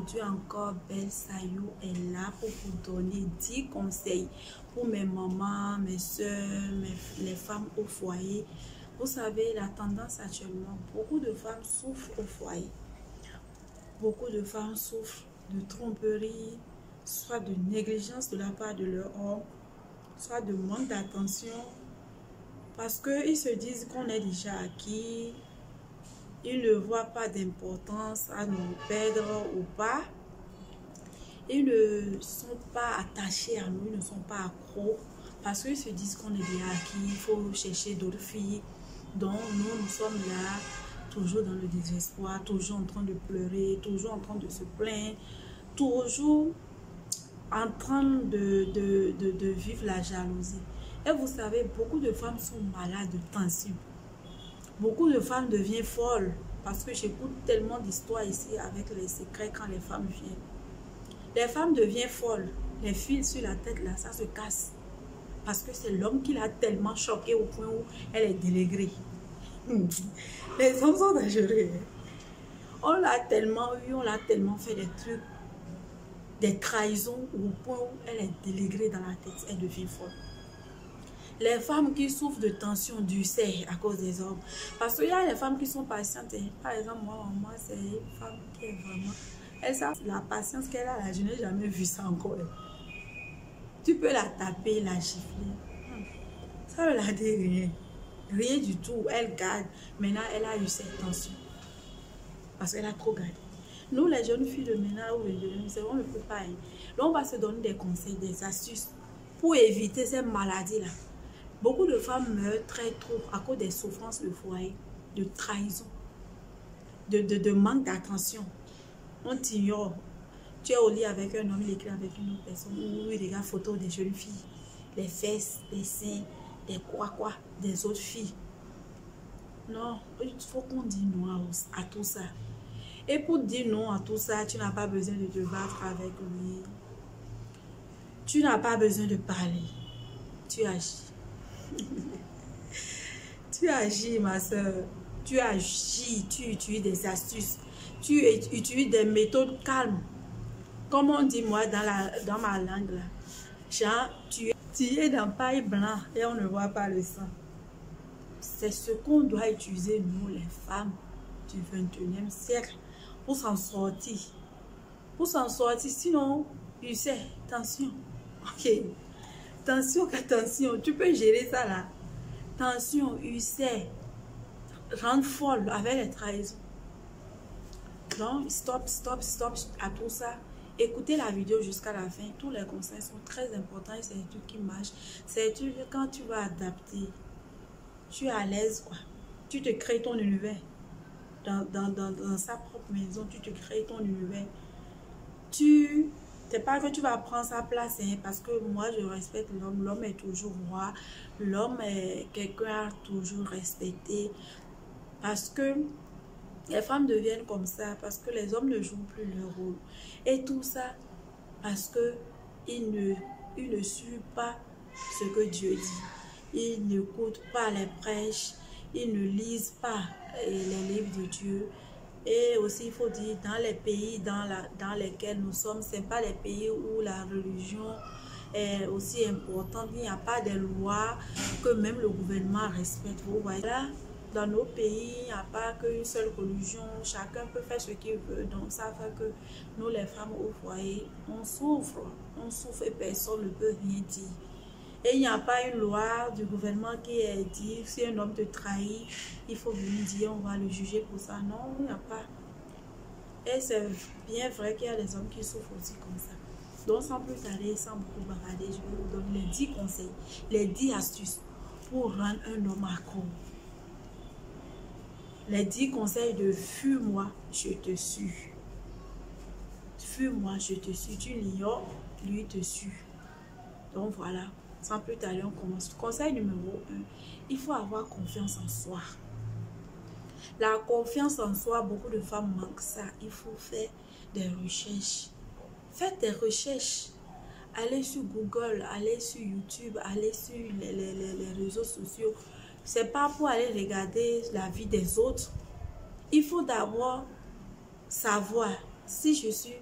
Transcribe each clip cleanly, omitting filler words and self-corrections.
Aujourd'hui encore, Belle Sayou est là pour vous donner 10 conseils pour mes mamans, mes soeurs, les femmes au foyer. Vous savez, la tendance actuellement, beaucoup de femmes souffrent au foyer. Beaucoup de femmes souffrent de tromperie, soit de négligence de la part de leur homme, soit de manque d'attention, parce qu'ils se disent qu'on est déjà acquis. Ils ne voient pas d'importance à nous perdre ou pas. Ils ne sont pas attachés à nous, ils ne sont pas accros parce qu'ils se disent qu'on est déjà acquis, il faut chercher d'autres filles. Donc nous sommes là, toujours dans le désespoir, toujours en train de pleurer, toujours en train de se plaindre, toujours en train de vivre la jalousie. Et vous savez, beaucoup de femmes sont malades de tension. Beaucoup de femmes deviennent folles parce que j'écoute tellement d'histoires ici avec les secrets quand les femmes viennent. Les femmes deviennent folles. Les fils sur la tête, là, ça se casse. Parce que c'est l'homme qui l'a tellement choquée au point où elle est délégrée. Les hommes sont dangereux. On l'a tellement eu, on l'a tellement fait des trucs, des trahisons au point où elle est délégrée dans la tête. Elle devient folle. Les femmes qui souffrent de tension d'ulcère à cause des hommes. Parce qu'il y a les femmes qui sont patientes. Par exemple, moi, c'est une femme qui est vraiment... Elle sait la patience qu'elle a, là, je n'ai jamais vu ça encore. Tu peux la taper, la gifler. Ça ne la dit rien. Rien du tout. Elle garde. Maintenant, elle a eu cette tension. Parce qu'elle a trop gardé. Nous, les jeunes filles de maintenant, ou les jeunes filles, on ne peut pas. Donc, on va se donner des conseils, des astuces pour éviter ces maladies-là. Beaucoup de femmes meurent très trop à cause des souffrances de foyer, de trahison, de manque d'attention. On t'ignore. Tu es au lit avec un homme, il écrit avec une autre personne, ou il regarde photos des jeunes filles, les fesses, les seins, des quoi, des autres filles. Non, il faut qu'on dise non à tout ça. Et pour dire non à tout ça, tu n'as pas besoin de te battre avec lui. Tu n'as pas besoin de parler. Tu agis. Tu agis, ma soeur. Tu agis, tu utilises des astuces. Tu utilises des méthodes calmes. Comme on dit moi dans ma langue là. Genre, tu es dans paille blanc et on ne voit pas le sang. C'est ce qu'on doit utiliser nous les femmes du 21e siècle pour s'en sortir. Pour s'en sortir, sinon, tu sais, tension. Ok. Tension, attention, tu peux gérer ça là. Tension, ulcère, rendre folle avec les trahisons. Donc, stop à tout ça. Écoutez la vidéo jusqu'à la fin. Tous les conseils sont très importants et c'est des trucs qui marchent. C'est des trucs que quand tu vas adapter, tu es à l'aise quoi. Tu te crées ton univers. Dans sa propre maison, tu te crées ton univers. C'est pas que tu vas prendre sa place, hein, parce que moi je respecte l'homme. L'homme est toujours roi. L'homme est quelqu'un à toujours respecter. Parce que les femmes deviennent comme ça, parce que les hommes ne jouent plus leur rôle. Et tout ça, parce que ils ne suivent pas ce que Dieu dit. Ils n'écoutent pas les prêches. Ils ne lisent pas les livres de Dieu. Et aussi, il faut dire, dans les pays dans lesquels nous sommes, ce n'est pas les pays où la religion est aussi importante. Il n'y a pas de lois que même le gouvernement respecte. Vous voyez là, dans nos pays, il n'y a pas qu'une seule religion. Chacun peut faire ce qu'il veut. Donc, ça fait que nous, les femmes au foyer, on souffre. On souffre et personne ne peut rien dire. Et il n'y a pas une loi du gouvernement qui dit si un homme te trahit, il faut venir dire on va le juger pour ça. Non, il n'y a pas. Et c'est bien vrai qu'il y a des hommes qui souffrent aussi comme ça. Donc sans plus tarder, sans beaucoup barader, je vais vous donner les 10 conseils, les 10 astuces pour rendre un homme accro. Les 10 conseils de fuis-moi, je te suis. Fuis-moi, je te suis. Tu l'ignores, lui te suit. Donc voilà. Sans plus tarder, on commence. Conseil numéro 1, il faut avoir confiance en soi. La confiance en soi, beaucoup de femmes manquent ça. Il faut faire des recherches. Faites des recherches. Allez sur Google, allez sur YouTube, allez sur les réseaux sociaux. C'est pas pour aller regarder la vie des autres. Il faut d'abord savoir si je suis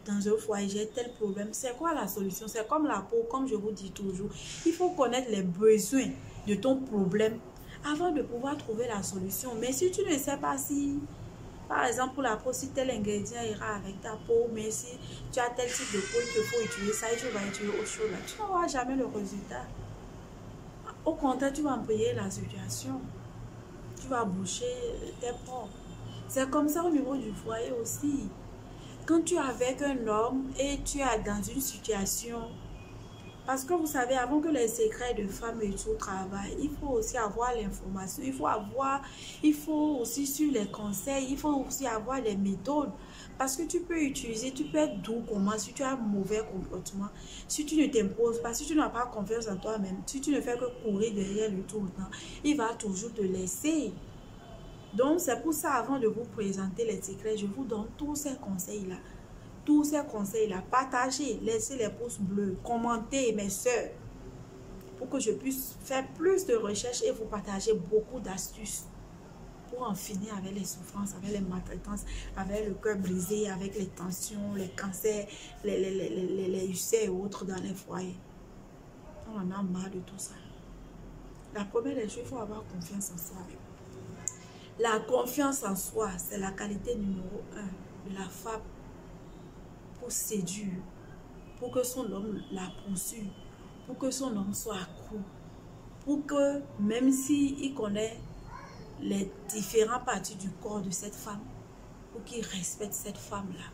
dans un foyer, j'ai tel problème. C'est quoi la solution? C'est comme la peau, comme je vous dis toujours. Il faut connaître les besoins de ton problème avant de pouvoir trouver la solution. Mais si tu ne sais pas si, par exemple, pour la peau, si tel ingrédient ira avec ta peau, mais si tu as tel type de peau, il te faut utiliser ça et tu vas utiliser autre chose, là, tu n'auras jamais le résultat. Au contraire, tu vas embrayer la situation. Tu vas boucher tes pores. C'est comme ça au niveau du foyer aussi. Quand tu es avec un homme et tu es dans une situation, parce que vous savez, avant que les secrets de femmes et tout travaillent, il faut aussi avoir l'information, il faut aussi suivre les conseils, il faut aussi avoir les méthodes. Parce que tu peux utiliser, tu peux être doux comment si tu as un mauvais comportement, si tu ne t'imposes pas, si tu n'as pas confiance en toi-même, si tu ne fais que courir derrière lui tout le temps, il va toujours te laisser. Donc, c'est pour ça, avant de vous présenter les secrets, je vous donne tous ces conseils-là. Tous ces conseils-là, partagez, laissez les pouces bleus, commentez, mes soeurs, pour que je puisse faire plus de recherches et vous partager beaucoup d'astuces pour en finir avec les souffrances, avec les maltraitances, avec le cœur brisé, avec les tensions, les cancers, les ulcères et autres dans les foyers. On en a marre de tout ça. La première des choses, il faut avoir confiance en soi. La confiance en soi, c'est la qualité numéro 1 de la femme pour séduire, pour que son homme la poursuive, pour que son homme soit accro, pour que même s'il connaît les différentes parties du corps de cette femme, pour qu'il respecte cette femme-là.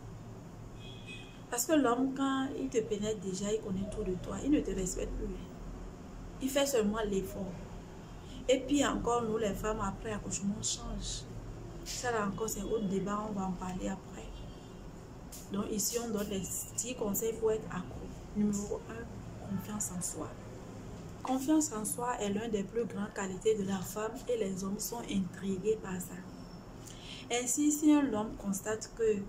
Parce que l'homme, quand il te pénètre déjà, il connaît tout de toi, il ne te respecte plus. Il fait seulement l'effort. Et puis encore, nous les femmes, après l'accouchement, on change. Ça là encore, c'est autre débat, on va en parler après. Donc ici, on donne les 10 conseils pour être accro. Numéro 1, confiance en soi. Confiance en soi est l'une des plus grandes qualités de la femme et les hommes sont intrigués par ça. Ainsi, si un homme constate que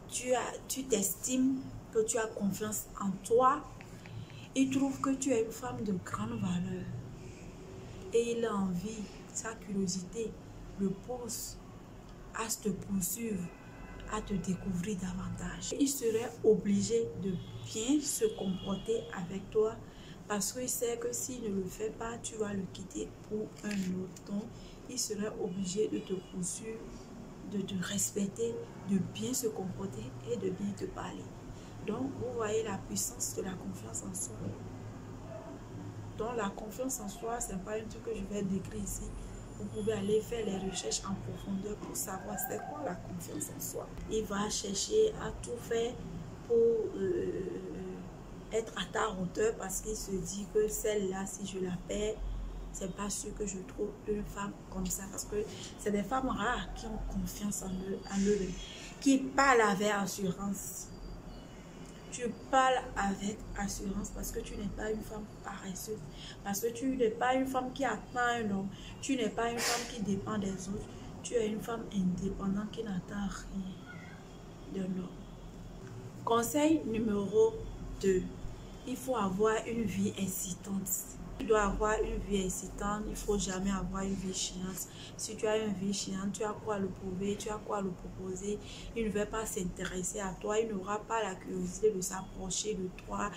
tu t'estimes, que tu as confiance en toi, il trouve que tu es une femme de grande valeur. Et il a envie, sa curiosité le pousse à te poursuivre, à te découvrir davantage. Il serait obligé de bien se comporter avec toi parce qu'il sait que s'il ne le fait pas, tu vas le quitter pour un autre. Donc, il serait obligé de te poursuivre, de te respecter, de bien se comporter et de bien te parler. Donc, vous voyez la puissance de la confiance en soi. Donc, la confiance en soi, ce n'est pas un truc que je vais décrire ici. Vous pouvez aller faire les recherches en profondeur pour savoir c'est quoi la confiance en soi. Il va chercher à tout faire pour être à ta hauteur parce qu'il se dit que celle-là, si je la perds, c'est pas sûr que je trouve une femme comme ça. Parce que c'est des femmes rares qui ont confiance en eux, qui parlent avec assurance. Tu parles avec assurance parce que tu n'es pas une femme paresseuse. Parce que tu n'es pas une femme qui attend un homme. Tu n'es pas une femme qui dépend des autres. Tu es une femme indépendante qui n'attend rien d'un homme. Conseil numéro 2. Il faut avoir une vie excitante. Tu dois avoir une vie excitante. Il ne faut jamais avoir une vie chiante. Si tu as une vie chiante, tu as quoi le prouver, tu as quoi le proposer. Il ne va pas s'intéresser à toi. Il n'aura pas la curiosité de s'approcher de toi,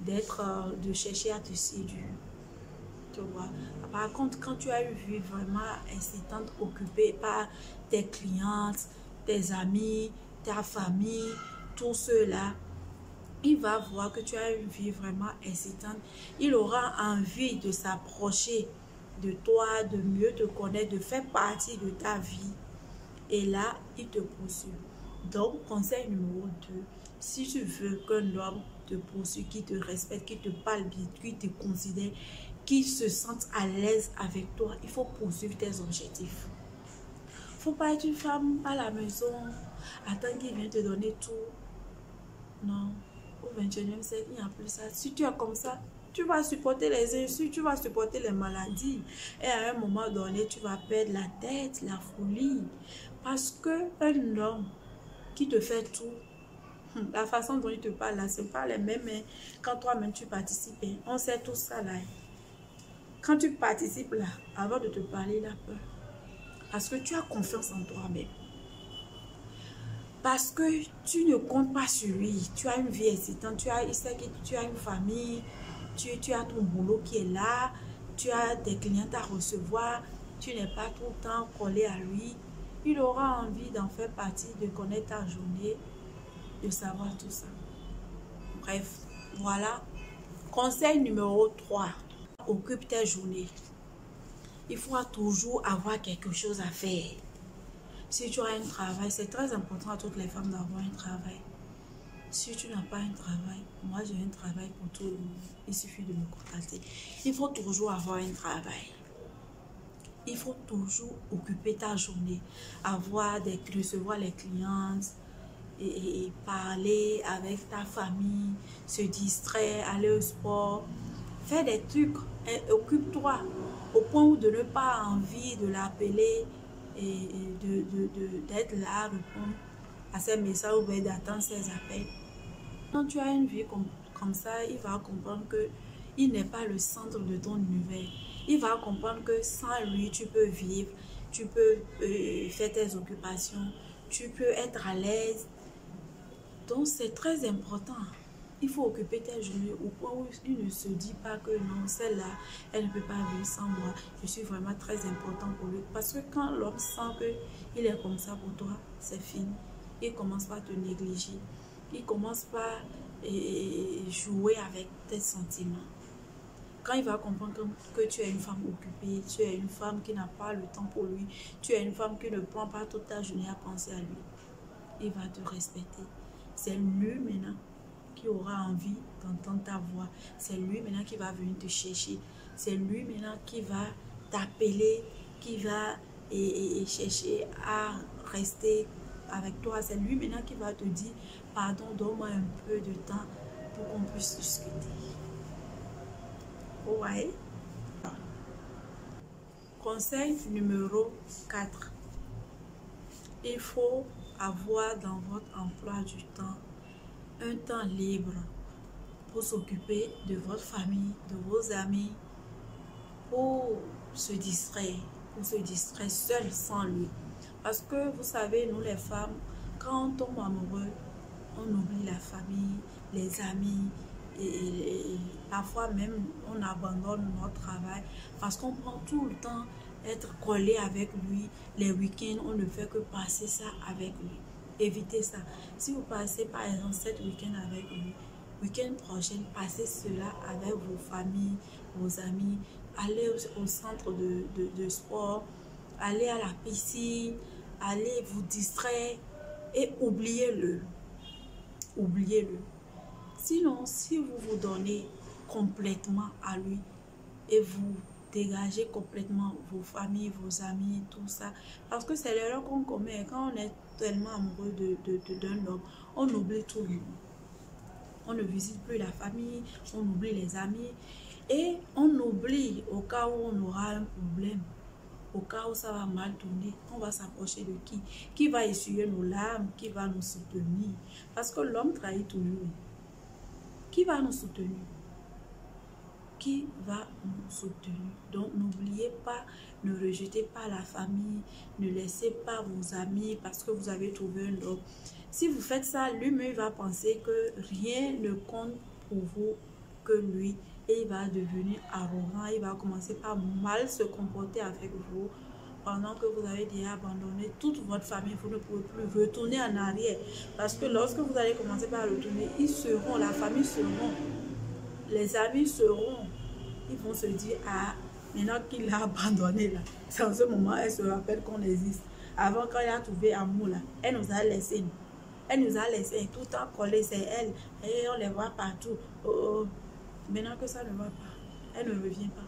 de chercher à te séduire. Tu vois. Par contre, quand tu as une vie vraiment excitante, occupée par tes clientes, tes amis, ta famille, tous ceux-là, il va voir que tu as une vie vraiment excitante. Il aura envie de s'approcher de toi, de mieux te connaître, de faire partie de ta vie. Et là, il te poursuit. Donc, conseil numéro 2, si tu veux qu'un homme te poursuive, qui te respecte, qui te parle bien, qui te considère, qui se sente à l'aise avec toi, il faut poursuivre tes objectifs. Il ne faut pas être une femme à la maison, attendre qu'il vienne te donner tout. Non. Au 21e siècle, il n'y a plus ça. Si tu es comme ça, tu vas supporter les insultes, tu vas supporter les maladies. Et à un moment donné, tu vas perdre la tête, la folie. Parce qu'un homme qui te fait tout, la façon dont il te parle là, ce n'est pas les mêmes. Quand toi-même tu participes, on sait tout ça là. Quand tu participes là, avant de te parler, il a peur. Parce que tu as confiance en toi-même. Parce que tu ne comptes pas sur lui. Tu as une vie excitante, il sait que tu as une famille, tu as ton boulot qui est là, tu as des clients à recevoir, tu n'es pas tout le temps collé à lui. Il aura envie d'en faire partie, de connaître ta journée, de savoir tout ça. Bref, voilà. Conseil numéro 3. Occupe tes journées. Il faut toujours avoir quelque chose à faire. Si tu as un travail, c'est très important à toutes les femmes d'avoir un travail. Si tu n'as pas un travail, moi j'ai un travail pour tout le monde. Il suffit de me contacter. Il faut toujours avoir un travail. Il faut toujours occuper ta journée. Recevoir les clients et parler avec ta famille, se distraire, aller au sport. Fais des trucs, occupe-toi au point où de ne pas envie de l'appeler et d'être là à répondre à ses messages ou d'attendre ses appels. Quand tu as une vie comme ça, il va comprendre qu'il n'est pas le centre de ton univers. Il va comprendre que sans lui, tu peux vivre, tu peux faire tes occupations, tu peux être à l'aise. Donc, c'est très important. Il faut occuper tes journées au point où il ne se dit pas que non, celle-là, elle ne peut pas vivre sans moi. Je suis vraiment très important pour lui. Parce que quand l'homme sent qu'il est comme ça pour toi, c'est fini. Il commence pas à te négliger. Il commence pas à jouer avec tes sentiments. Quand il va comprendre que tu es une femme occupée, tu es une femme qui n'a pas le temps pour lui, tu es une femme qui ne prend pas toute ta journée à penser à lui, il va te respecter. C'est lui maintenant qui aura envie d'entendre ta voix. C'est lui maintenant qui va venir te chercher. C'est lui maintenant qui va t'appeler, qui va chercher à rester avec toi. C'est lui maintenant qui va te dire, pardon, donne-moi un peu de temps pour qu'on puisse discuter. Ouais. Conseil numéro 4. Il faut avoir dans votre emploi du temps un temps libre pour s'occuper de votre famille, de vos amis, pour se distraire seul sans lui. Parce que vous savez, nous les femmes, quand on tombe amoureux, on oublie la famille, les amis, et parfois même on abandonne notre travail parce qu'on prend tout le temps être collé avec lui. Les week-ends, on ne fait que passer ça avec lui. Évitez ça. Si vous passez par exemple 7 week-ends avec lui, week-end prochain, passez cela avec vos familles, vos amis. Allez au centre de sport, allez à la piscine, allez vous distraire et oubliez-le. Oubliez-le. Sinon, si vous vous donnez complètement à lui et vous dégagez complètement vos familles, vos amis, tout ça, parce que c'est l'erreur qu'on commet quand on est tellement amoureux d'un homme, on oublie tout le monde. On ne visite plus la famille, on oublie les amis et on oublie au cas où on aura un problème. Au cas où ça va mal tourner, on va s'approcher de qui? Qui va essuyer nos larmes? Qui va nous soutenir? Parce que l'homme trahit toujours. Qui va nous soutenir? Qui va nous soutenir? Donc, n'oubliez pas, ne rejetez pas la famille, ne laissez pas vos amis parce que vous avez trouvé un homme. Si vous faites ça, lui-même va penser que rien ne compte pour vous que lui. Et il va devenir arrogant, il va commencer par mal se comporter avec vous. Pendant que vous avez déjà abandonné toute votre famille, vous ne pouvez plus retourner en arrière. Parce que lorsque vous allez commencer par retourner, ils seront, la famille seront, les amis seront. Ils vont se dire, ah, maintenant qu'il l'a abandonné là, c'est en ce moment, elle se rappelle qu'on existe. Avant, quand elle a trouvé amour là, elle nous a laissé. Elle nous a laissé tout le temps collés, c'est elle. Et on les voit partout. Maintenant que ça ne va pas, elle ne revient pas.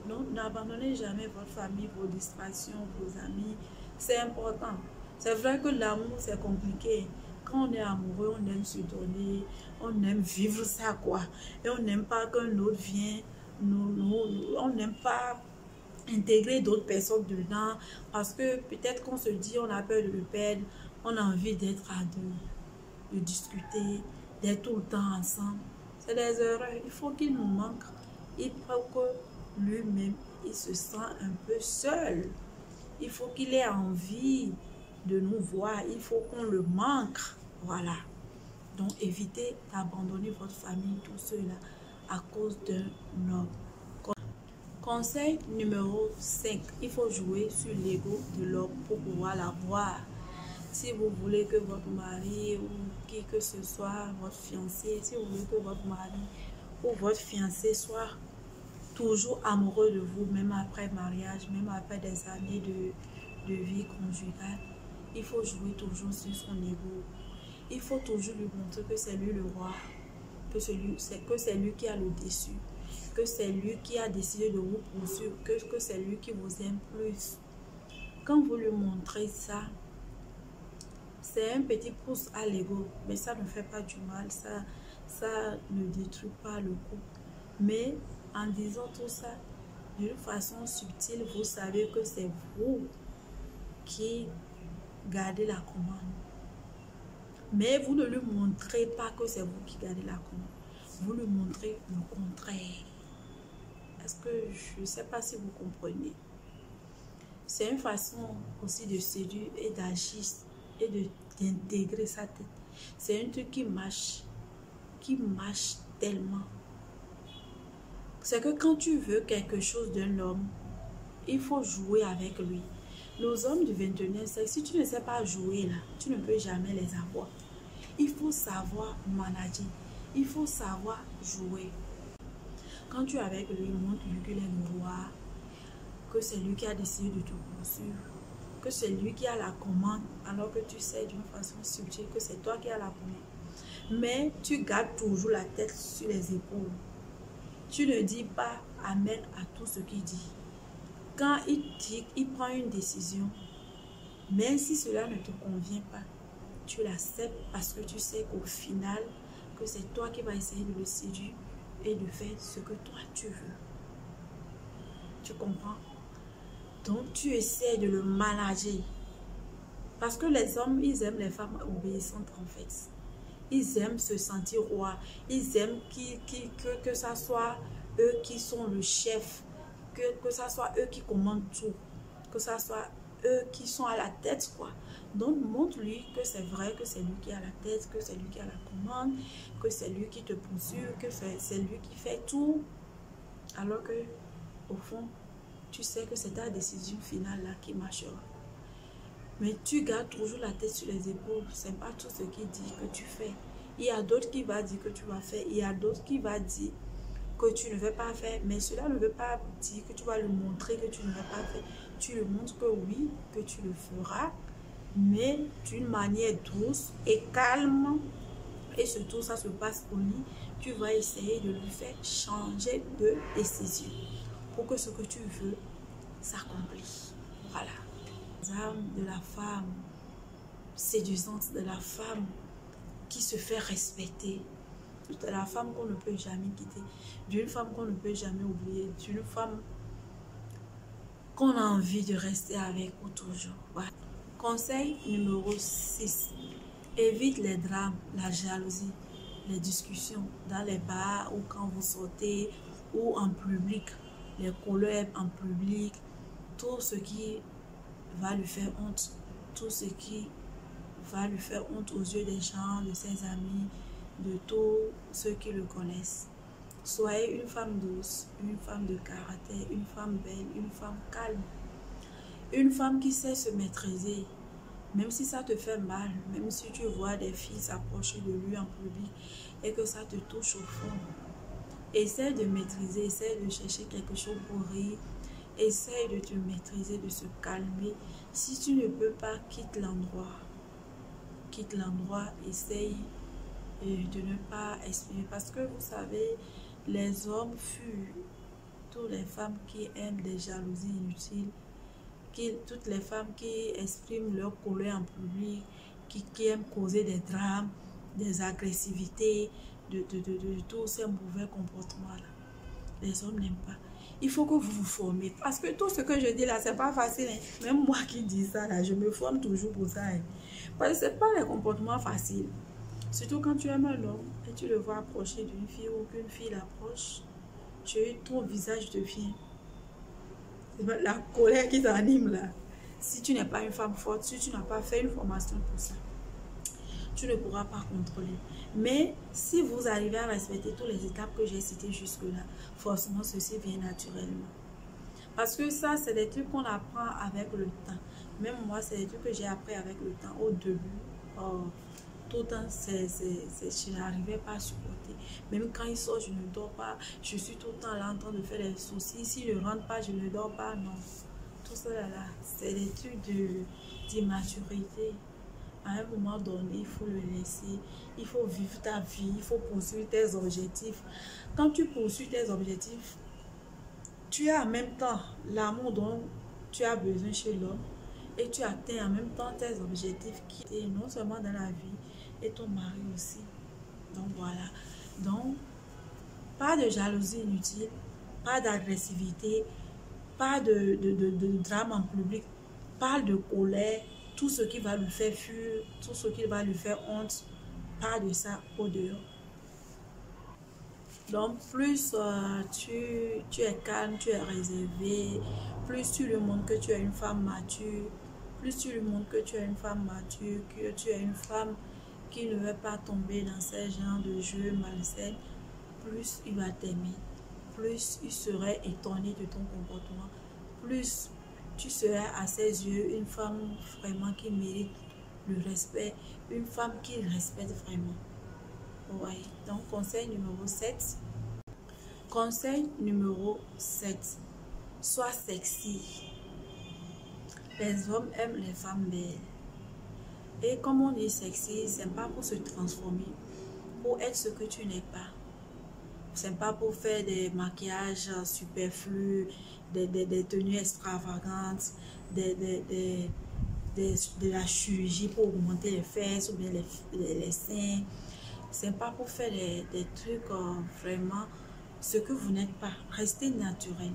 Donc, n'abandonnez jamais votre famille, vos distractions, vos amis. C'est important. C'est vrai que l'amour, c'est compliqué. Quand on est amoureux, on aime se donner, on aime vivre ça, quoi. Et on n'aime pas qu'un autre vienne, on n'aime pas intégrer d'autres personnes dedans. Parce que peut-être qu'on se dit, on a peur de le perdre, on a envie d'être à deux, de discuter, d'être tout le temps ensemble. C'est des erreurs. Il faut qu'il nous manque. Il faut que lui-même, il se sent un peu seul. Il faut qu'il ait envie de nous voir, il faut qu'on le manque. Voilà. Donc, évitez d'abandonner votre famille, tout cela, à cause d'un homme. Conseil numéro 5. Il faut jouer sur l'ego de l'homme pour pouvoir l'avoir. Si vous voulez que votre mari ou qui que ce soit, votre fiancé, si vous voulez que votre mari ou votre fiancé soit toujours amoureux de vous, même après mariage, même après des années de vie conjugale, il faut jouer toujours sur son ego. Il faut toujours lui montrer que c'est lui le roi, que c'est lui qui a le dessus, que c'est lui qui a décidé de vous poursuivre, que c'est lui qui vous aime plus. Quand vous lui montrez ça, c'est un petit pouce à l'ego, mais ça ne fait pas du mal, ça ne détruit pas le couple. Mais en disant tout ça, d'une façon subtile, vous savez que c'est vous qui gardez la commande. Mais vous ne lui montrez pas que c'est vous qui gardez la commande. Vous lui montrez le contraire. Est-ce que je ne sais pas si vous comprenez? C'est une façon aussi de séduire et d'agir et d'intégrer sa tête. C'est un truc qui marche tellement. C'est que quand tu veux quelque chose d'un homme, il faut jouer avec lui. Nos hommes du 21e siècle, si tu ne sais pas jouer là, tu ne peux jamais les avoir. Il faut savoir manager. Il faut savoir jouer. Quand tu es avec lui, montre-lui qu'il est le roi, que c'est lui qui a décidé de te poursuivre, que c'est lui qui a la commande, alors que tu sais d'une façon subtile que c'est toi qui as la commande. Mais tu gardes toujours la tête sur les épaules. Tu ne dis pas amen à tout ce qu'il dit. Quand il prend une décision, même si cela ne te convient pas, tu l'acceptes parce que tu sais qu'au final, que c'est toi qui vas essayer de le séduire et de faire ce que toi tu veux. Tu comprends? Donc tu essaies de le manager. Parce que les hommes, ils aiment les femmes obéissantes en fait. Ils aiment se sentir roi. Ils aiment que ça soit eux qui sont le chef. Que ça soit eux qui commandent tout. Que ça soit eux qui sont à la tête, quoi. Donc, montre-lui que c'est vrai, que c'est lui qui a la tête, que c'est lui qui a la commande, que c'est lui qui te poursuit, que c'est lui qui fait tout. Alors que, au fond, tu sais que c'est ta décision finale là qui marchera. Mais tu gardes toujours la tête sur les épaules. C'est pas tout ce qu'il dit que tu fais. Il y a d'autres qui vont dire que tu vas faire. Il y a d'autres qui vont dire que tu ne veux pas faire. Mais cela ne veut pas dire que tu vas lui montrer que tu ne veux pas faire. Tu lui montres que oui, que tu le feras. Mais d'une manière douce et calme. Et surtout, ça se passe au lit. Tu vas essayer de lui faire changer de décision. Pour que ce que tu veux s'accomplisse. Voilà. Âme de la femme séduisante, de la femme qui se fait respecter, de la femme qu'on ne peut jamais quitter, d'une femme qu'on ne peut jamais oublier, d'une femme qu'on a envie de rester avec pour toujours. Voilà. Conseil numéro 6. Évite les drames, la jalousie, les discussions dans les bars ou quand vous sortez ou en public, les collègues en public, tout ce qui va lui faire honte, tout ce qui va lui faire honte aux yeux des gens, de ses amis, de tous ceux qui le connaissent. Soyez une femme douce, une femme de caractère, une femme belle, une femme calme, une femme qui sait se maîtriser, même si ça te fait mal, même si tu vois des filles s'approcher de lui en public et que ça te touche au fond. Essaie de maîtriser, essaie de chercher quelque chose pour rire. Essaye de te maîtriser, de se calmer. Si tu ne peux pas, quitte l'endroit. Quitte l'endroit, essaye de ne pas exprimer. Parce que vous savez, les hommes fuient. Toutes les femmes qui aiment des jalousies inutiles, toutes les femmes qui expriment leur colère en public, qui aiment causer des drames, des agressivités, de tous ces mauvais comportements-là. Les hommes n'aiment pas. Il faut que vous vous formez. Parce que tout ce que je dis là, c'est pas facile. Hein. Même moi qui dis ça là, je me forme toujours pour ça. Hein. Parce que c'est pas les comportements faciles. Surtout quand tu aimes un homme et tu le vois approcher d'une fille ou qu'une fille l'approche, ton visage devient... La colère qui t'anime là. si tu n'es pas une femme forte, si tu n'as pas fait une formation pour ça, tu ne pourras pas contrôler. Mais si vous arrivez à respecter toutes les étapes que j'ai citées jusque-là, forcément, ceci vient naturellement. Parce que ça, c'est des trucs qu'on apprend avec le temps. Même moi, c'est des trucs que j'ai appris avec le temps. Au début, tout le temps, je n'arrivais pas à supporter. Même quand il sort, je ne dors pas. Je suis tout le temps là en train de faire des soucis. S'il ne rentre pas, je ne dors pas. Non. Tout ça là, c'est des trucs d'immaturité. À un moment donné, il faut le laisser. Il faut vivre ta vie. Il faut poursuivre tes objectifs. Quand tu poursuis tes objectifs, tu as en même temps l'amour dont tu as besoin chez l'homme et tu atteins en même temps tes objectifs qui est non seulement dans la vie et ton mari aussi. Donc voilà. Donc, pas de jalousie inutile, pas d'agressivité, pas de drame en public, pas de colère, tout ce qui va lui faire fuir, tout ce qui va lui faire honte, pas de ça au dehors. Donc, plus tu es calme, tu es réservé, plus tu lui montres que tu es une femme mature, plus tu lui montres que tu es une femme mature, que tu es une femme qui ne veut pas tomber dans ce genre de jeu malsain, plus il va t'aimer, plus il serait étonné de ton comportement, plus tu serais à ses yeux une femme vraiment qui mérite le respect, une femme qui respecte vraiment. Ouais. Donc, conseil numéro 7. Conseil numéro 7. Sois sexy. Les hommes aiment les femmes belles. Et comme on dit sexy, c'est pas pour se transformer, pour être ce que tu n'es pas. C'est pas pour faire des maquillages superflus, des tenues extravagantes, de la chirurgie pour augmenter les fesses ou bien les seins. C'est pas pour faire des trucs vraiment ce que vous n'êtes pas. Restez naturel.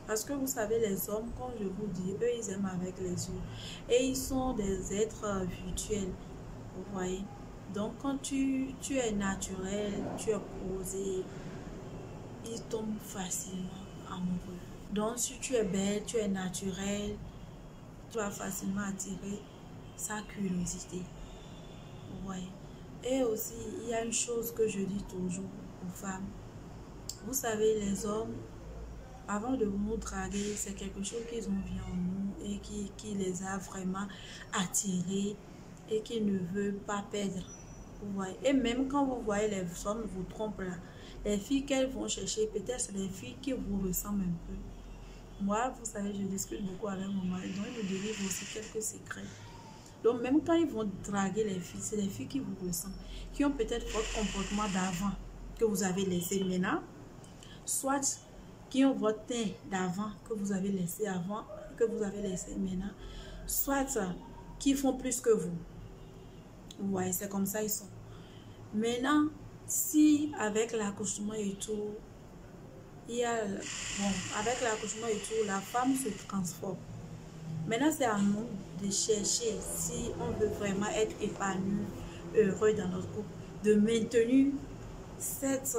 Parce que vous savez, les hommes, comme je vous dis, eux, ils aiment avec les yeux. Et ils sont des êtres virtuels. Vous voyez? Donc, quand tu es naturel, tu es posé, ils tombent facilement amoureux. Donc, si tu es belle, tu es naturelle, tu vas facilement attirer sa curiosité. Vous voyez? Et aussi, il y a une chose que je dis toujours aux femmes. Vous savez, les hommes, avant de nous draguer, c'est quelque chose qu'ils ont vu en nous et qui les a vraiment attirés et qui ne veulent pas perdre. Vous voyez? Et même quand vous voyez les hommes vous trompent là, les filles qu'elles vont chercher, peut-être c'est les filles qui vous ressemblent un peu. Moi, vous savez, je discute beaucoup avec mon mari, donc il me délivre aussi quelques secrets. Donc, même quand ils vont draguer les filles, c'est les filles qui vous ressemblent, qui ont peut-être votre comportement d'avant que vous avez laissé maintenant, soit qui ont votre teint d'avant que vous avez laissé avant, que vous avez laissé maintenant, soit qui font plus que vous. Vous voyez, c'est comme ça ils sont. Maintenant, si avec l'accouchement et tout, il y a, bon, avec l'accouchement et tout, la femme se transforme. Maintenant, c'est à nous de chercher si on veut vraiment être épanoui, heureux dans notre couple, de maintenir cette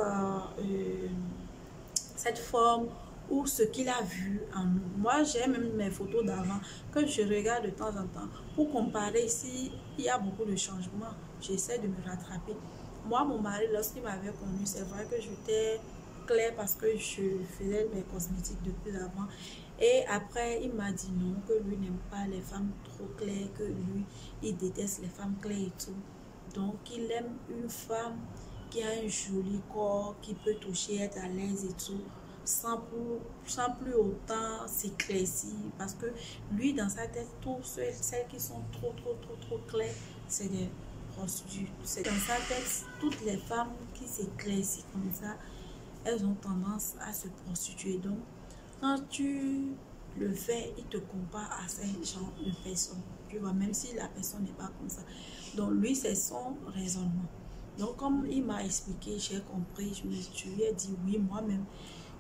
forme ou ce qu'il a vu en nous. Moi, j'ai même mes photos d'avant que je regarde de temps en temps pour comparer s'il y a beaucoup de changements. J'essaie de me rattraper. Moi, mon mari, lorsqu'il m'avait connue, c'est vrai que j'étais claire parce que je faisais mes cosmétiques depuis avant. Et après, il m'a dit non, que lui n'aime pas les femmes trop claires, que lui, il déteste les femmes claires et tout. Donc, il aime une femme qui a un joli corps, qui peut toucher, être à l'aise et tout, sans plus autant s'éclaircir. Parce que lui, dans sa tête, toutes celles qui sont trop claires, c'est des prostituées. C'est dans sa tête, toutes les femmes qui s'éclaircissent comme ça, elles ont tendance à se prostituer. Donc, quand tu le fais, il te compare à ces genre de personnes. Tu vois, même si la personne n'est pas comme ça. Donc, lui, c'est son raisonnement. Donc, comme il m'a expliqué, j'ai compris, je lui ai dit oui, moi-même,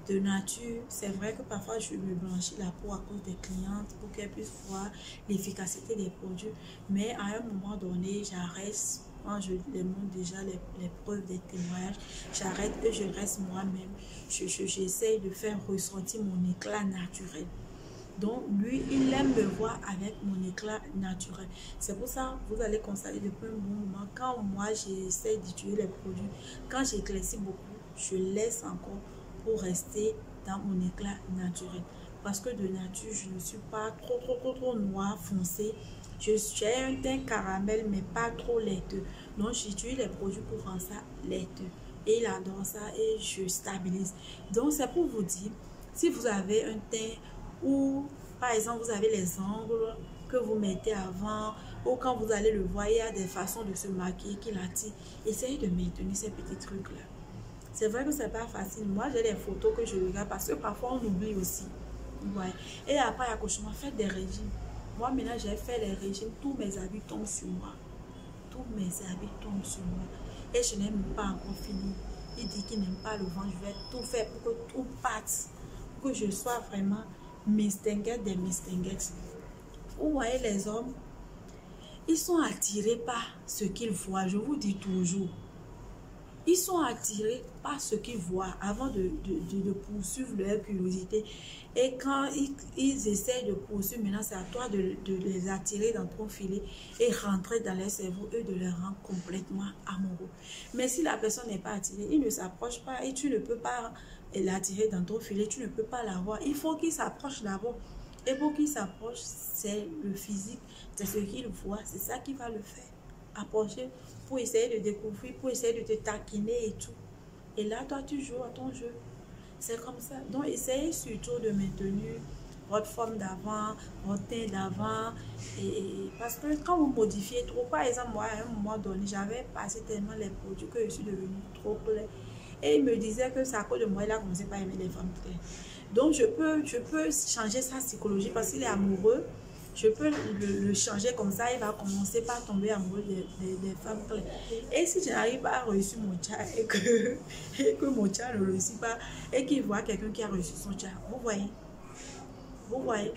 de nature, c'est vrai que parfois je me blanchis la peau à cause des clientes pour qu'elles puissent voir l'efficacité des produits. Mais à un moment donné, j'arrête. Quand je les montre déjà les preuves des témoignages, j'arrête et je reste moi-même. J'essaie de faire ressortir mon éclat naturel. Donc, lui, il aime me voir avec mon éclat naturel. C'est pour ça que vous allez constater depuis un bon moment, quand moi, j'essaie d'utiliser les produits, quand j'éclaircis beaucoup, je laisse encore pour rester dans mon éclat naturel. Parce que de nature, je ne suis pas trop noir foncé. J'ai un teint caramel, mais pas trop laiteux. Donc, j'utilise les produits pour rendre ça laiteux. Et il adore ça et je stabilise. Donc, c'est pour vous dire, si vous avez un teint ou, par exemple, vous avez les angles que vous mettez avant, ou quand vous allez le voir, il y a des façons de se maquiller qui l'attirent. Essayez de maintenir ces petits trucs-là. C'est vrai que c'est pas facile. Moi, j'ai des photos que je regarde parce que parfois, on oublie aussi. Ouais. Et après l'accouchement, faites des régimes. Moi, maintenant, j'ai fait les régimes. Tous mes habits tombent sur moi. Tous mes habits tombent sur moi. Et je n'ai même pas encore fini. Il dit qu'il n'aime pas le vent. Je vais tout faire pour que tout parte. Pour que je sois vraiment mistinguette des mistinguettes. Vous voyez les hommes, ils sont attirés par ce qu'ils voient. Je vous dis toujours. Ils sont attirés par ce qu'ils voient avant de poursuivre leur curiosité. Et quand ils essaient de poursuivre, maintenant c'est à toi de les attirer dans ton filet et rentrer dans leur cerveau et de les rendre complètement amoureux. Mais si la personne n'est pas attirée, il ne s'approche pas et tu ne peux pas l'attirer dans ton filet, tu ne peux pas l'avoir. Il faut qu'il s'approche d'abord. Et pour qu'il s'approche, c'est le physique, c'est ce qu'il voit, c'est ça qui va le faire. Approcher pour essayer de découvrir, pour essayer de te taquiner et tout. Et là, toi, tu joues à ton jeu. C'est comme ça. Donc, essayez surtout de maintenir votre forme d'avant, votre teint d'avant. Parce que quand vous modifiez trop, par exemple, moi, à un moment donné, j'avais passé tellement les produits que je suis devenue trop claire. Et il me disait que c'est à cause de moi, il a commencé par aimer les femmes claires. Donc, je peux changer sa psychologie parce qu'il est amoureux. Je peux le changer comme ça, il va commencer par tomber amoureux des femmes claires. Et si je n'arrive pas à réussir mon chat et que mon chat ne réussit pas et qu'il voit quelqu'un qui a réussi son chat, vous voyez? Vous voyez?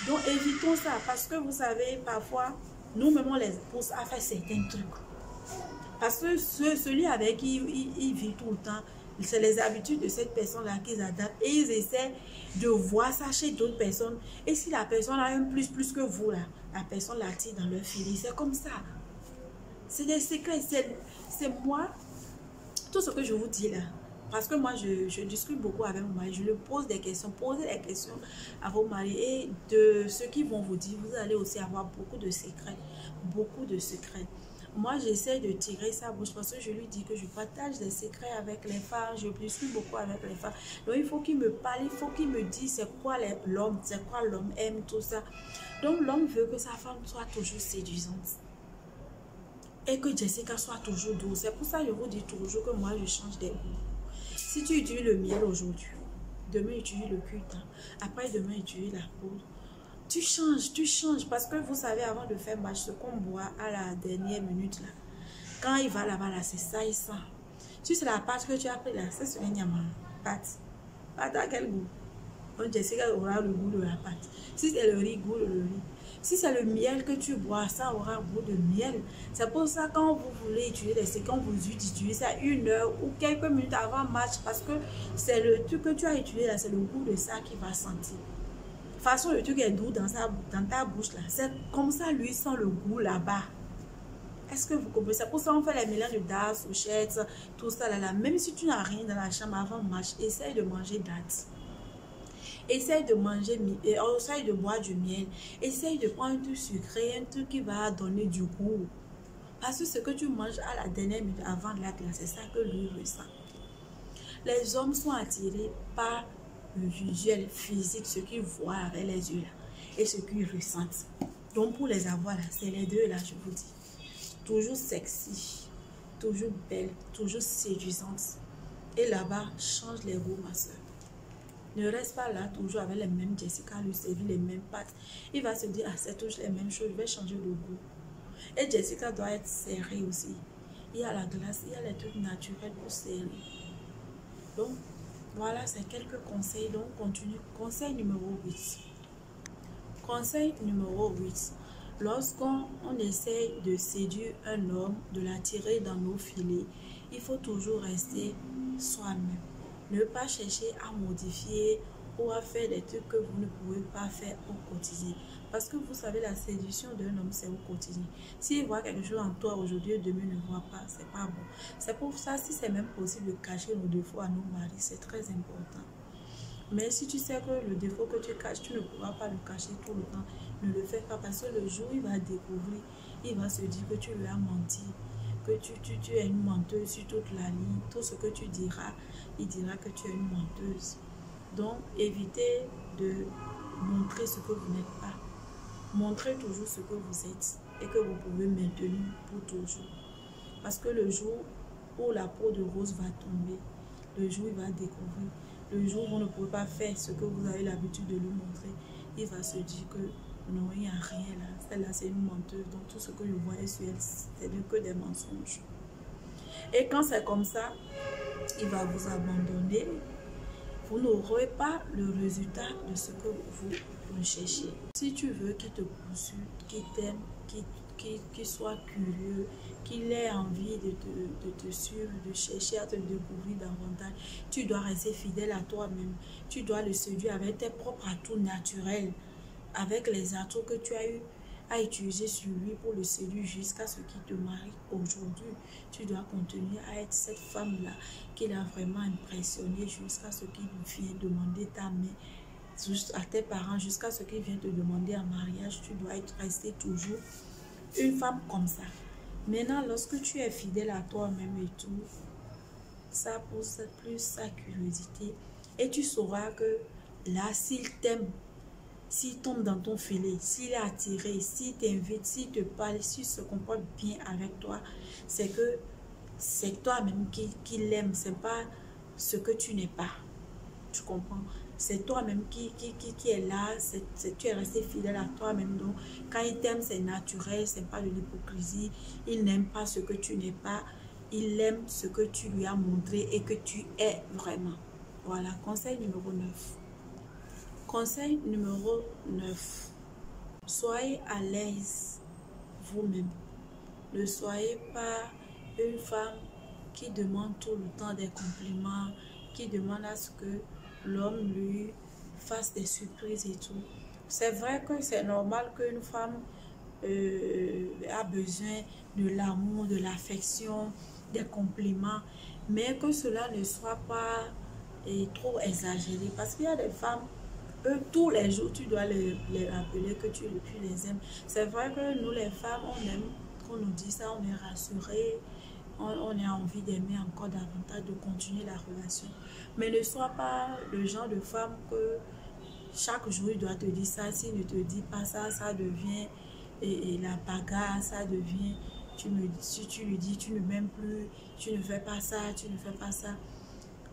Donc évitons ça parce que vous savez, parfois, nous-mêmes on les pousse à faire certains trucs. Parce que celui avec qui il vit tout le temps, c'est les habitudes de cette personne-là qu'ils adaptent et ils essaient de voir ça chez d'autres personnes. Et si la personne a un plus que vous, là, la personne l'attire dans leur filet. C'est comme ça. C'est des secrets. C'est moi, tout ce que je vous dis là. Parce que moi, je discute beaucoup avec mon mari. Je lui pose des questions. Posez des questions à vos maris. Et de ce qu'ils vont vous dire, vous allez aussi avoir beaucoup de secrets. Beaucoup de secrets. Moi, j'essaie de tirer sa bouche parce que je lui dis que je partage des secrets avec les femmes. Je discute beaucoup avec les femmes. Donc, il faut qu'il me parle, il faut qu'il me dise c'est quoi l'homme, c'est quoi l'homme aime, tout ça. Donc, l'homme veut que sa femme soit toujours séduisante. Et que Jessica soit toujours douce. C'est pour ça que je vous dis toujours que moi, je change des goûts. Si tu utilises le miel aujourd'hui, demain, utilise le cuitin. Après, demain, utilise la poudre. Tu changes, parce que vous savez, avant de faire match, ce qu'on boit à la dernière minute, là, quand il va là-bas, là, c'est ça, il sent. Si c'est la pâte que tu as pris là, c'est sur une pâte. Pâte à quel goût? Donc, Jessica aura le goût de la pâte. Si c'est le riz, goût de le riz. Si c'est le miel que tu bois, ça aura goût de miel. C'est pour ça, quand vous voulez utiliser les séquences, vous utilisez ça 1 heure ou quelques minutes avant match, parce que c'est le truc que tu as utilisé là, c'est le goût de ça qui va sentir. De toute façon, le truc est doux dans ta bouche là. C'est comme ça, lui sent le goût là-bas. Est-ce que vous comprenez? C'est pour ça qu'on fait les mélanges de dattes, souchettes, tout ça là. Même si tu n'as rien dans la chambre avant match, essaye de manger dattes. Essaye de manger, essaye de boire du miel. Essaye de prendre un truc sucré, un truc qui va donner du goût. Parce que ce que tu manges à la dernière minute avant de la classe, c'est ça que lui ressent. Les hommes sont attirés par le visuel physique, ce qu'ils voient avec les yeux là, et ce qu'ils ressentent. Donc pour les avoir là, c'est les deux là, je vous dis. Toujours sexy, toujours belle, toujours séduisante. Et là-bas, change les goûts, ma soeur. Ne reste pas là toujours avec les mêmes Jessica, lui servir les mêmes pâtes. Il va se dire, ah c'est toujours les mêmes choses, je vais changer de goût. Et Jessica doit être serrée aussi. Il y a la glace, il y a les trucs naturels pour serrer. Donc, voilà, c'est quelques conseils. Donc, continue. Conseil numéro 8. Conseil numéro 8. Lorsqu'on essaie de séduire un homme, de l'attirer dans nos filets, il faut toujours rester soi-même. Ne pas chercher à modifier ou à faire des trucs que vous ne pouvez pas faire au quotidien. Parce que vous savez, la séduction d'un homme, c'est au quotidien. S'il voit quelque chose en toi aujourd'hui, demain ne voit pas, c'est pas bon. C'est pour ça, si c'est même possible de cacher nos défauts à nos maris, c'est très important. Mais si tu sais que le défaut que tu caches, tu ne pourras pas le cacher tout le temps, ne le fais pas parce que le jour où il va découvrir, il va se dire que tu lui as menti, que tu es une menteuse sur toute la ligne. Tout ce que tu diras, il dira que tu es une menteuse. Donc, évitez de montrer ce que vous n'êtes pas. Montrez toujours ce que vous êtes et que vous pouvez maintenir pour toujours. Parce que le jour où la peau de rose va tomber, le jour où il va découvrir, le jour où vous ne pouvez pas faire ce que vous avez l'habitude de lui montrer, il va se dire que non, il n'y a rien là. Celle-là, c'est une menteuse. Donc, tout ce que je voyais sur elle, c'était que des mensonges. Et quand c'est comme ça, il va vous abandonner. Vous n'aurez pas le résultat de ce que vous recherchez. Si tu veux qu'il te poursuive, qu'il t'aime, qu'il soit curieux, qu'il ait envie de te suivre, de chercher à te découvrir davantage, tu dois rester fidèle à toi-même. Tu dois le séduire avec tes propres atouts naturels, avec les atouts que tu as eu à utiliser sur lui pour le séduire jusqu'à ce qu'il te marie aujourd'hui. Tu dois continuer à être cette femme-là qu'il a vraiment impressionné jusqu'à ce qu'il vienne demander ta main à tes parents, jusqu'à ce qu'ils viennent te demander en mariage. Tu dois être resté toujours une femme comme ça. Maintenant, lorsque tu es fidèle à toi-même et tout, ça pousse plus sa curiosité. Et tu sauras que là, s'il t'aime, s'il tombe dans ton filet, s'il est attiré, s'il t'invite, s'il te parle, s'il se comporte bien avec toi, c'est que c'est toi-même qui l'aime, c'est pas ce que tu n'es pas. Tu comprends? C'est toi-même qui est là, tu es resté fidèle à toi-même. Donc, quand il t'aime, c'est naturel, c'est pas de l'hypocrisie. Il n'aime pas ce que tu n'es pas, il aime ce que tu lui as montré et que tu es vraiment. Voilà, conseil numéro 9. Conseil numéro 9. Soyez à l'aise vous-même. Ne soyez pas une femme qui demande tout le temps des compliments, qui demande à ce que l'homme lui fasse des surprises et tout. C'est vrai que c'est normal qu'une femme a besoin de l'amour, de l'affection, des compliments, mais que cela ne soit pas trop exagéré. Parce qu'il y a des femmes, tous les jours, tu dois les rappeler que tu les aimes. C'est vrai que nous, les femmes, on aime qu'on nous dise ça, on est rassuré, on a envie d'aimer encore davantage, de continuer la relation. Mais ne sois pas le genre de femme que chaque jour, il doit te dire ça. S'il ne te dit pas ça, ça devient la bagarre, ça devient, si tu lui dis, tu ne m'aimes plus, tu ne fais pas ça, tu ne fais pas ça.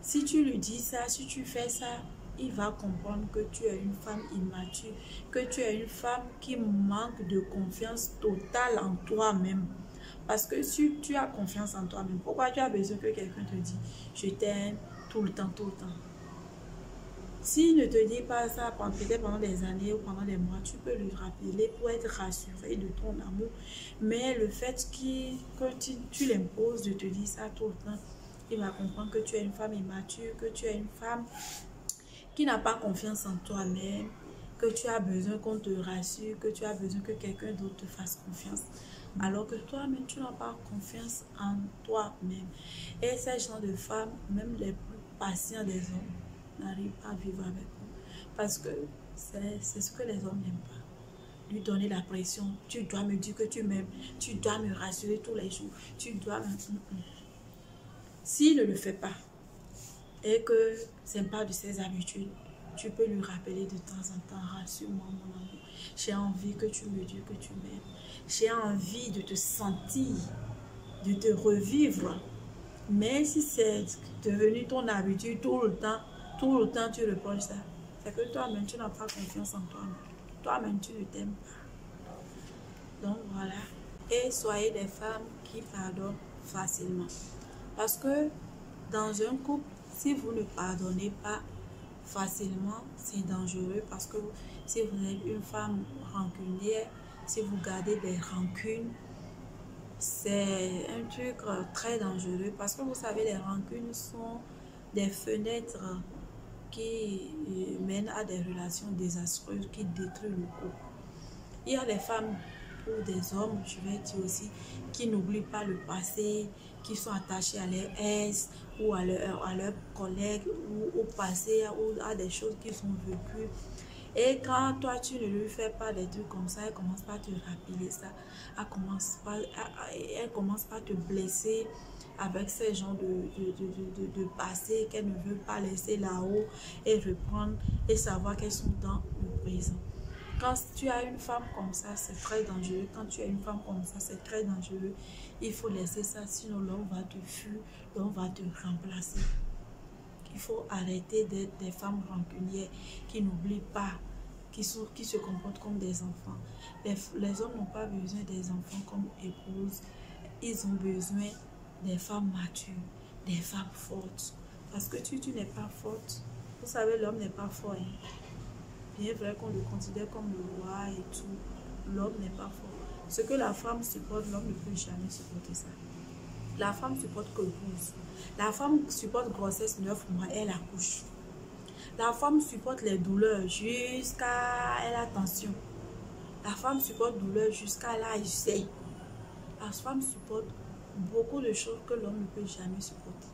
Si tu lui dis ça, si tu fais ça, il va comprendre que tu es une femme immature, que tu es une femme qui manque de confiance totale en toi-même. Parce que si tu as confiance en toi-même, pourquoi tu as besoin que quelqu'un te dise « je t'aime » tout le temps, tout le temps? S'il ne te dit pas ça, peut-être pendant des années ou pendant des mois, tu peux lui rappeler pour être rassuré de ton amour. Mais le fait que tu l'imposes de te dire ça tout le temps, il va comprendre que tu es une femme immature, que tu es une femme qui n'a pas confiance en toi-même, que tu as besoin qu'on te rassure, que tu as besoin que quelqu'un d'autre te fasse confiance. Alors que toi-même, tu n'as pas confiance en toi-même. Et ces gens de femmes, même les plus patients des hommes, n'arrivent pas à vivre avec eux. Parce que c'est ce que les hommes n'aiment pas. Lui donner la pression. Tu dois me dire que tu m'aimes. Tu dois me rassurer tous les jours. Tu dois me... S'il ne le fait pas, et que ce n'est pas de ses habitudes, tu peux lui rappeler de temps en temps, rassure-moi mon amour, j'ai envie que tu me dises que tu m'aimes, j'ai envie de te sentir, de te revivre. Mais si c'est devenu ton habitude tout le temps tu reproches ça, c'est que toi-même tu n'as pas confiance en toi-même, toi-même tu ne t'aimes pas. Donc voilà, et soyez des femmes qui pardonnent facilement. Parce que dans un couple, si vous ne pardonnez pas facilement, c'est dangereux. Parce que si vous êtes une femme rancunière, si vous gardez des rancunes, c'est un truc très dangereux. Parce que vous savez, les rancunes sont des fenêtres qui mènent à des relations désastreuses qui détruisent le couple. Il y a des femmes ou des hommes, je vais dire aussi, qui n'oublient pas le passé, qui sont attachés à leur ex ou à leurs collègues ou au passé ou à des choses qu'ils ont vécues. Et quand toi, tu ne lui fais pas des trucs comme ça, elle commence pas à te rappeler ça. Elle commence pas à te blesser avec ces genres de passé qu'elle ne veut pas laisser là-haut et reprendre et savoir qu'elles sont dans le présent. Quand tu as une femme comme ça, c'est très dangereux. Quand tu as une femme comme ça, c'est très dangereux. Il faut laisser ça, sinon l'homme va te fuir, l'homme va te remplacer. Il faut arrêter d'être des femmes rancunières qui n'oublient pas, qui se comportent comme des enfants. Les hommes n'ont pas besoin des enfants comme épouses. Ils ont besoin des femmes matures, des femmes fortes. Parce que tu n'es pas forte. Vous savez, l'homme n'est pas fort. Hein? Bien vrai qu'on le considère comme le roi et tout, l'homme n'est pas fort. Ce que la femme supporte, l'homme ne peut jamais supporter ça. La femme supporte que 12. La femme supporte grossesse 9 mois, elle accouche. La femme supporte les douleurs jusqu'à elle a tension. La femme supporte douleur jusqu'à là il sait. La femme supporte beaucoup de choses que l'homme ne peut jamais supporter.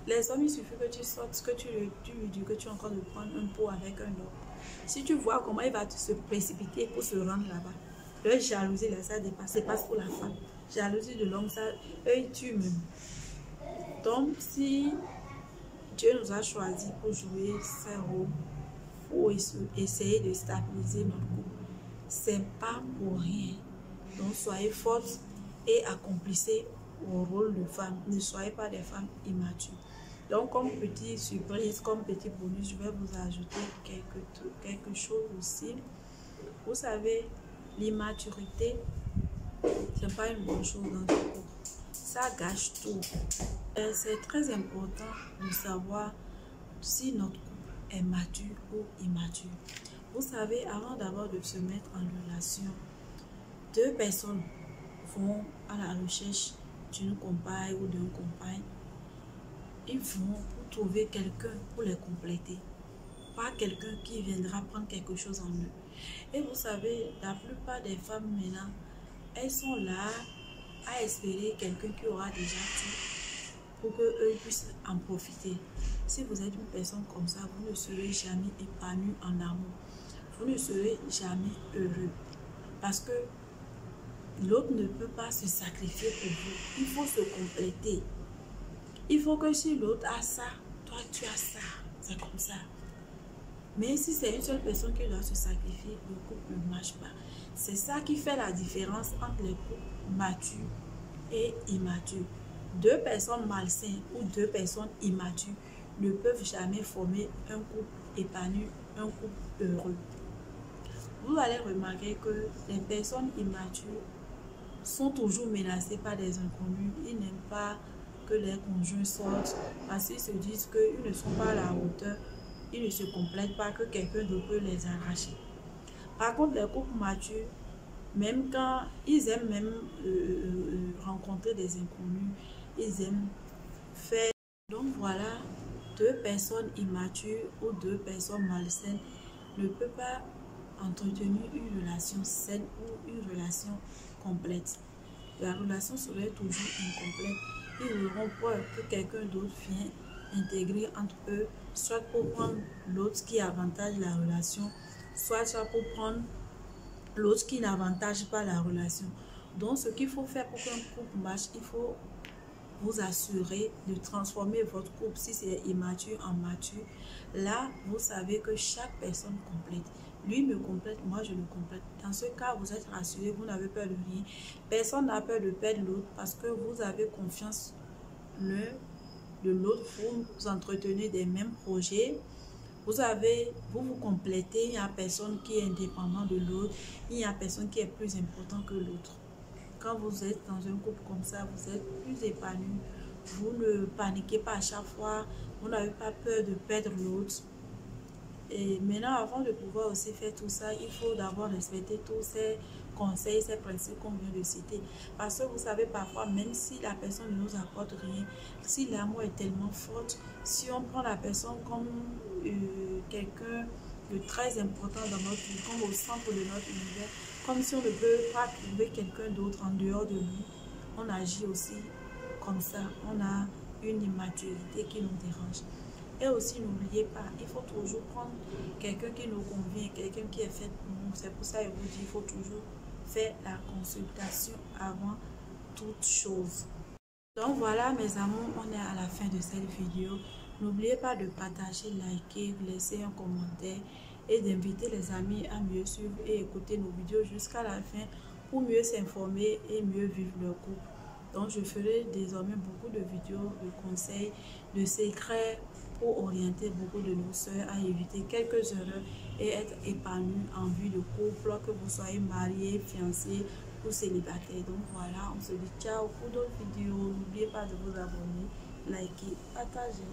Les hommes, il suffit que tu sortes, que tu lui dis que tu es en train de prendre un pot avec un homme. Si tu vois comment il va se précipiter pour se rendre là-bas, leur jalousie, là, ça dépasse, c'est pas pour la femme. Jalousie de l'homme, ça, eux, ils tuent même. Donc, si Dieu nous a choisis pour jouer ce rôle, pour essayer de stabiliser notre couple, c'est pas pour rien. Donc, soyez fortes et accomplissez vos rôles de femme. Ne soyez pas des femmes immatures. Donc, comme petite surprise, comme petit bonus, je vais vous ajouter quelque chose aussi. Vous savez, l'immaturité, c'est pas une bonne chose dans le couple. Ça gâche tout. C'est très important de savoir si notre couple est mature ou immature. Vous savez, avant d'abord de se mettre en relation, deux personnes vont à la recherche d'une compagne ou d'un compagne. Ils vont pour trouver quelqu'un pour les compléter. Pas quelqu'un qui viendra prendre quelque chose en eux. Et vous savez, la plupart des femmes maintenant, elles sont là à espérer quelqu'un qui aura déjà tout pour qu'eux puissent en profiter. Si vous êtes une personne comme ça, vous ne serez jamais épanoui en amour. Vous ne serez jamais heureux. Parce que l'autre ne peut pas se sacrifier pour vous. Il faut se compléter. Il faut que si l'autre a ça, toi tu as ça. C'est comme ça. Mais si c'est une seule personne qui doit se sacrifier, le couple ne marche pas. C'est ça qui fait la différence entre les couples matures et immatures. Deux personnes malsaines ou deux personnes immatures ne peuvent jamais former un couple épanoui, un couple heureux. Vous allez remarquer que les personnes immatures sont toujours menacées par des inconnus. Ils n'aiment pas que les conjoints sortent parce qu'ils se disent qu'ils ne sont pas à la hauteur. Ils ne se complètent pas, que quelqu'un d'autre peut les arracher. Par contre, les couples matures, même quand ils aiment même rencontrer des inconnus, ils aiment faire. Donc voilà, deux personnes immatures ou deux personnes malsaines ne peuvent pas entretenir une relation saine ou une relation complète. La relation serait toujours incomplète. Ils auront peur que quelqu'un d'autre vienne intégrer entre eux, soit pour prendre l'autre qui avantage la relation, soit pour prendre l'autre qui n'avantage pas la relation. Donc, ce qu'il faut faire pour qu'un couple marche, il faut vous assurer de transformer votre couple, si c'est immature, en mature. Là, vous savez que chaque personne complète. Lui me complète, moi je le complète. Dans ce cas, vous êtes rassuré, vous n'avez peur de rien. Personne n'a peur de perdre l'autre parce que vous avez confiance l'un de l'autre, vous entretenez des mêmes projets, vous vous complétez, il n'y a personne qui est indépendant de l'autre, il n'y a personne qui est plus important que l'autre. Quand vous êtes dans un couple comme ça, vous êtes plus épanoui, vous ne paniquez pas à chaque fois, vous n'avez pas peur de perdre l'autre. Et maintenant, avant de pouvoir aussi faire tout ça, il faut d'abord respecter tous ces conseils, ces principes qu'on vient de citer. Parce que vous savez, parfois, même si la personne ne nous apporte rien, si l'amour est tellement fort, si on prend la personne comme quelqu'un de très important dans notre vie, comme au centre de notre univers, comme si on ne peut pas trouver quelqu'un d'autre en dehors de lui. On agit aussi comme ça, on a une immaturité qui nous dérange. Et aussi, n'oubliez pas, il faut toujours prendre quelqu'un qui nous convient, quelqu'un qui est fait pour nous. C'est pour ça que je vous dis, il faut toujours faire la consultation avant toute chose. Donc voilà mes amours, on est à la fin de cette vidéo. N'oubliez pas de partager, liker, laisser un commentaire et d'inviter les amis à mieux suivre et écouter nos vidéos jusqu'à la fin pour mieux s'informer et mieux vivre leur couple. Donc je ferai désormais beaucoup de vidéos, de conseils, de secrets pour orienter beaucoup de nos soeurs à éviter quelques erreurs et être épanouies en vie de couple, que vous soyez mariés, fiancés ou célibataires. Donc voilà, on se dit ciao pour d'autres vidéos. N'oubliez pas de vous abonner, liker, partager.